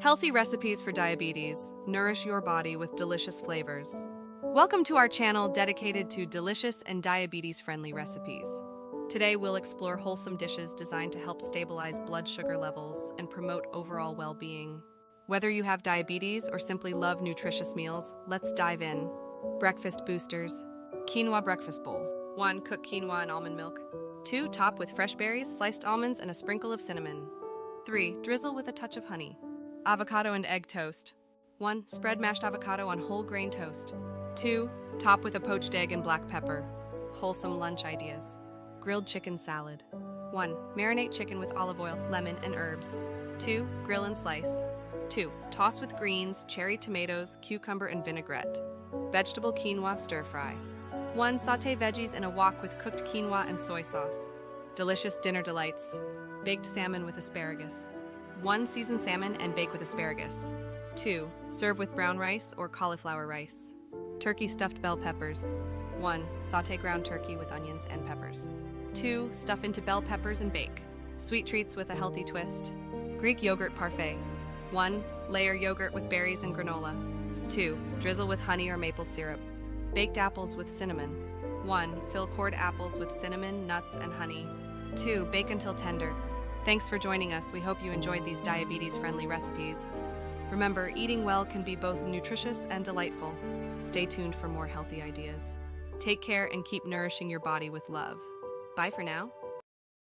Healthy recipes for diabetes. Nourish your body with delicious flavors. Welcome to our channel dedicated to delicious and diabetes-friendly recipes. Today we'll explore wholesome dishes designed to help stabilize blood sugar levels and promote overall well-being. Whether you have diabetes or simply love nutritious meals, let's dive in. Breakfast boosters. Quinoa breakfast bowl. 1. Cook quinoa in almond milk. 2. Top with fresh berries, sliced almonds, and a sprinkle of cinnamon. 3. Drizzle with a touch of honey. Avocado and egg toast. 1. Spread mashed avocado on whole grain toast. 2. Top with a poached egg and black pepper. Wholesome lunch ideas. Grilled chicken salad. 1. Marinate chicken with olive oil, lemon, and herbs. 2. Grill and slice. 2. Toss with greens, cherry tomatoes, cucumber, and vinaigrette. Vegetable quinoa stir-fry. 1. Sauté veggies in a wok with cooked quinoa and soy sauce. Delicious dinner delights. Baked salmon with asparagus. 1. Season salmon and bake with asparagus. 2. Serve with brown rice or cauliflower rice. Turkey stuffed bell peppers. 1. Sauté ground turkey with onions and peppers. 2. Stuff into bell peppers and bake. Sweet treats with a healthy twist. Greek yogurt parfait. 1. Layer yogurt with berries and granola. 2. Drizzle with honey or maple syrup. Baked apples with cinnamon. 1. Fill cored apples with cinnamon, nuts, and honey. 2. Bake until tender. Thanks for joining us. We hope you enjoyed these diabetes-friendly recipes. Remember, eating well can be both nutritious and delightful. Stay tuned for more healthy ideas. Take care and keep nourishing your body with love. Bye for now.